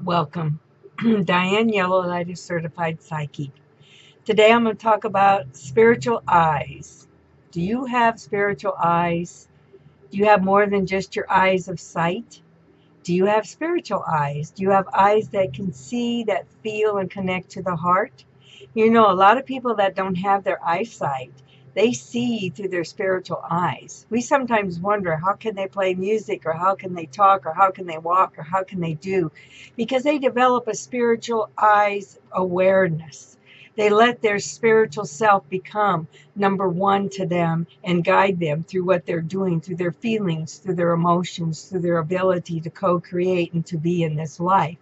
Welcome. Diane Yellow Light is certified psychic. Today I'm going to talk about spiritual eyes. Do you have spiritual eyes? Do you have more than just your eyes of sight? Do you have spiritual eyes? Do you have eyes that can see, that feel, and connect to the heart? You know, a lot of people that don't have their eyesight, they see through their spiritual eyes. We sometimes wonder, how can they play music, or how can they talk, or how can they walk, or how can they do? Because they develop a spiritual eyes awareness. They let their spiritual self become number one to them and guide them through what they're doing, through their feelings, through their emotions, through their ability to co-create and to be in this life.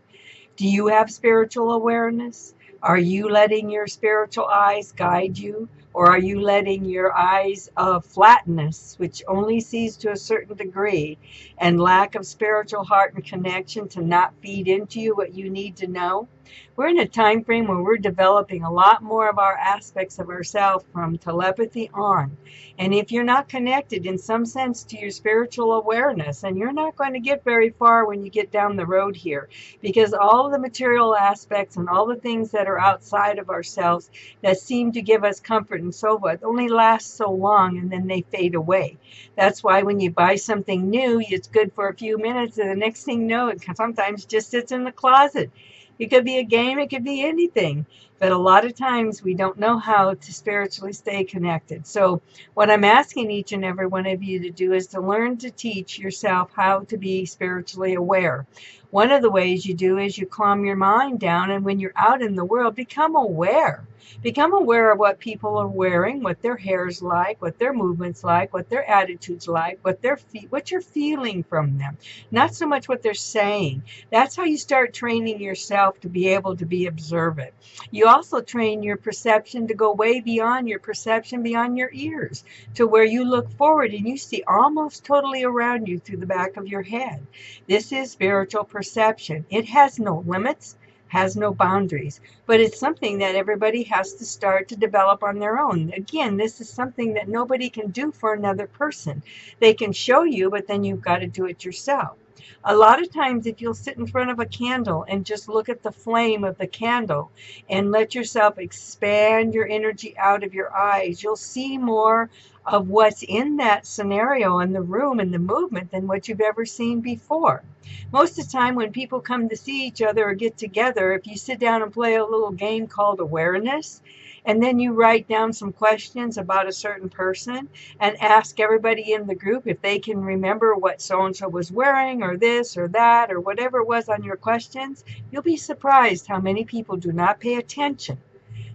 Do you have spiritual awareness? Are you letting your spiritual eyes guide you? Or are you letting your eyes of flatness, which only sees to a certain degree, and lack of spiritual heart and connection to not feed into you what you need to know? We're in a time frame where we're developing a lot more of our aspects of ourselves from telepathy on. And if you're not connected in some sense to your spiritual awareness, and you're not going to get very far when you get down the road here, because all the material aspects and all the things that are outside of ourselves that seem to give us comfort and so forth only last so long, and then they fade away. That's why when you buy something new, it's good for a few minutes, and the next thing you know, it sometimes just sits in the closet. It could be a game, it could be anything. But a lot of times we don't know how to spiritually stay connected. So what I'm asking each and every one of you to do is to learn to teach yourself how to be spiritually aware. One of the ways you do is you calm your mind down, and when you're out in the world, become aware. Become aware of what people are wearing, what their hair's like, what their movements like, what their attitudes like, what you're feeling from them. Not so much what they're saying. That's how you start training yourself to be able to be observant. You also train your perception to go way beyond your perception, beyond your ears, to where you look forward and you see almost totally around you through the back of your head. This is spiritual perception. It has no limits, has no boundaries, but it's something that everybody has to start to develop on their own. Again, this is something that nobody can do for another person. They can show you, but then you've got to do it yourself. A lot of times, if you'll sit in front of a candle and just look at the flame of the candle and let yourself expand your energy out of your eyes, you'll see more of what's in that scenario in the room and the movement than what you've ever seen before. Most of the time when people come to see each other or get together, if you sit down and play a little game called awareness, and then you write down some questions about a certain person and ask everybody in the group if they can remember what so-and-so was wearing, or this or that, or whatever it was on your questions, you'll be surprised how many people do not pay attention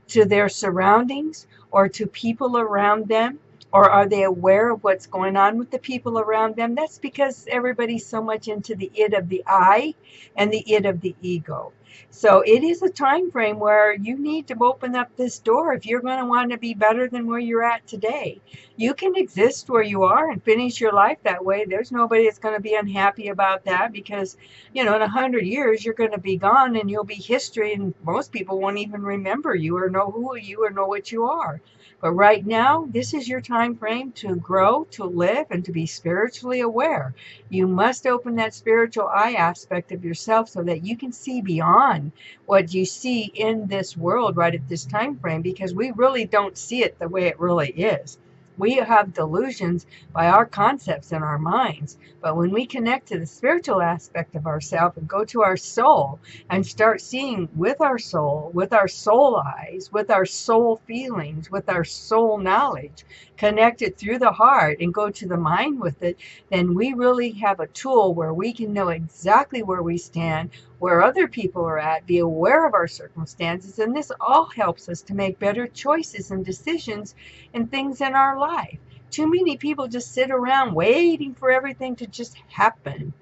to their surroundings or to people around them. Or are they aware of what's going on with the people around them? That's because everybody's so much into the id of the I and the id of the ego. So it is a time frame where you need to open up this door if you're going to want to be better than where you're at today. You can exist where you are and finish your life that way. There's nobody that's going to be unhappy about that, because, in 100 years, you're going to be gone and you'll be history, and most people won't even remember you or know who you or know what you are. But right now, this is your time frame to grow, to live, and to be spiritually aware. You must open that spiritual eye aspect of yourself so that you can see beyond what you see in this world right at this time frame, because we really don't see it the way it really is. We have delusions by our concepts in our minds. But when we connect to the spiritual aspect of ourselves and go to our soul and start seeing with our soul eyes, with our soul feelings, with our soul knowledge, connected through the heart and go to the mind with it, then we really have a tool where we can know exactly where we stand, where other people are at, be aware of our circumstances, and this all helps us to make better choices and decisions and things in our life. Too many people just sit around waiting for everything to just happen.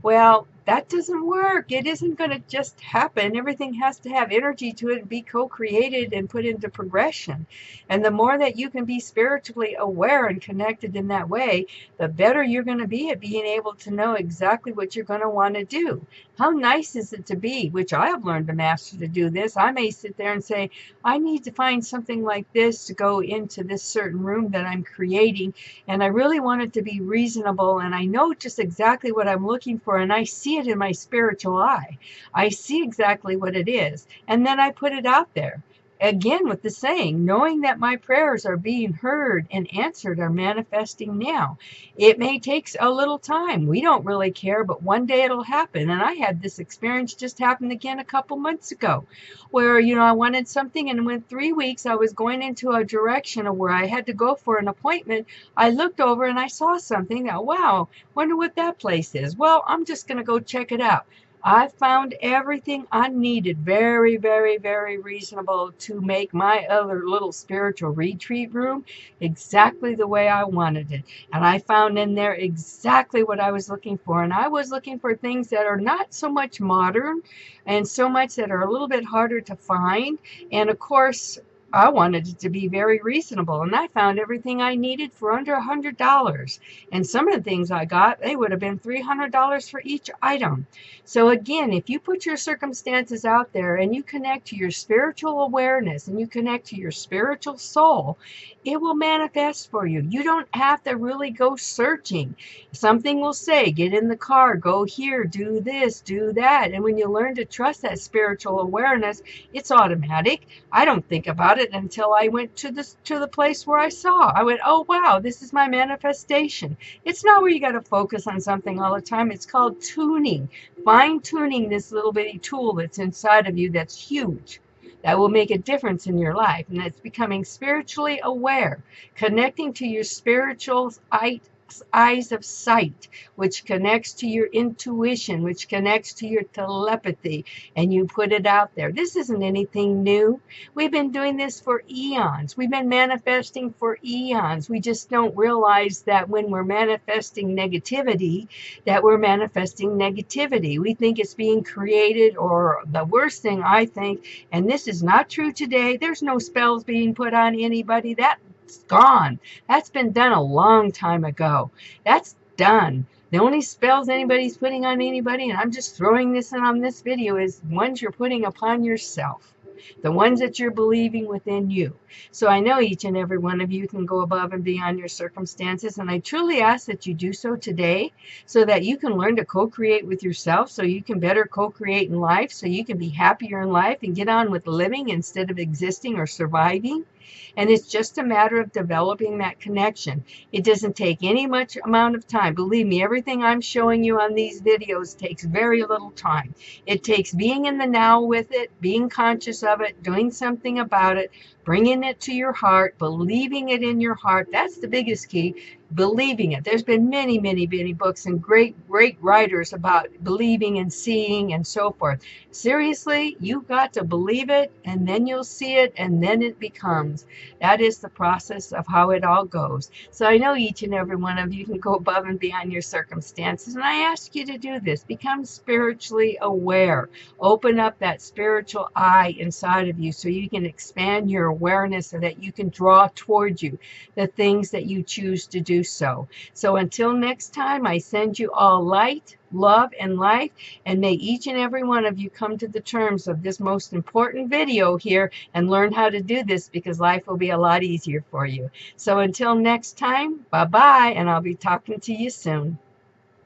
Well, that doesn't work. It isn't going to just happen. Everything has to have energy to it and be co-created and put into progression. And the more that you can be spiritually aware and connected in that way, the better you're going to be at being able to know exactly what you're going to want to do. How nice is it to be, which I have learned to master to do this. I may sit there and say, I need to find something like this to go into this certain room that I'm creating. And I really want it to be reasonable. And I know just exactly what I'm looking for. And I see it in my spiritual eye. I see exactly what it is, and then I put it out there. Again, with the saying, knowing that my prayers are being heard and answered are manifesting now. It may take a little time. We don't really care, but one day it'll happen. And I had this experience just happen again a couple months ago where, I wanted something, and within 3 weeks I was going into a direction of where I had to go for an appointment. I looked over and I saw something. Now, wow, wonder what that place is. Well, I'm just going to go check it out. I found everything I needed, very, very, very reasonable, to make my other little spiritual retreat room exactly the way I wanted it. And I found in there exactly what I was looking for. And I was looking for things that are not so much modern and so much that are a little bit harder to find. And of course, I wanted it to be very reasonable, and I found everything I needed for under $100. And some of the things I got, they would have been $300 for each item. So again, if you put your circumstances out there and you connect to your spiritual awareness and you connect to your spiritual soul, it will manifest for you. You don't have to really go searching. Something will say, get in the car, go here, do this, do that. And when you learn to trust that spiritual awareness, it's automatic. I don't think about it until I went to the place where I saw. I went, oh wow, this is my manifestation. It's not where you got to focus on something all the time. It's called tuning, fine-tuning this little bitty tool that's inside of you that's huge. That will make a difference in your life. And that's becoming spiritually aware, connecting to your spiritual eyes of sight, which connects to your intuition, which connects to your telepathy, and you put it out there. This isn't anything new. We've been doing this for eons. We've been manifesting for eons. We just don't realize that when we're manifesting negativity, that we're manifesting negativity. We think it's being created, or the worst thing I think, and this is not true today, there's no spells being put on anybody. That's gone. That's been done a long time ago. That's done. The only spells anybody's putting on anybody, and I'm just throwing this in on this video, is ones you're putting upon yourself. The ones that you're believing within you. So I know each and every one of you can go above and beyond your circumstances, and I truly ask that you do so today so that you can learn to co-create with yourself, so you can better co-create in life, so you can be happier in life and get on with living instead of existing or surviving. And it's just a matter of developing that connection. It doesn't take any much amount of time. Believe me, everything I'm showing you on these videos takes very little time. It takes being in the now with it, being conscious of it, doing something about it, bringing it to your heart, believing it in your heart. That's the biggest key, believing it. There's been many, many, many books and great writers about believing and seeing and so forth. Seriously, you've got to believe it, and then you'll see it, and then it becomes. That is the process of how it all goes. So I know each and every one of you can go above and beyond your circumstances, and I ask you to do this. Become spiritually aware. Open up that spiritual eye inside of you so you can expand your awareness, so that you can draw towards you the things that you choose to do so. So until next time, I send you all light, love, and life, and may each and every one of you come to the terms of this most important video here and learn how to do this, because life will be a lot easier for you. So until next time, bye-bye, and I'll be talking to you soon.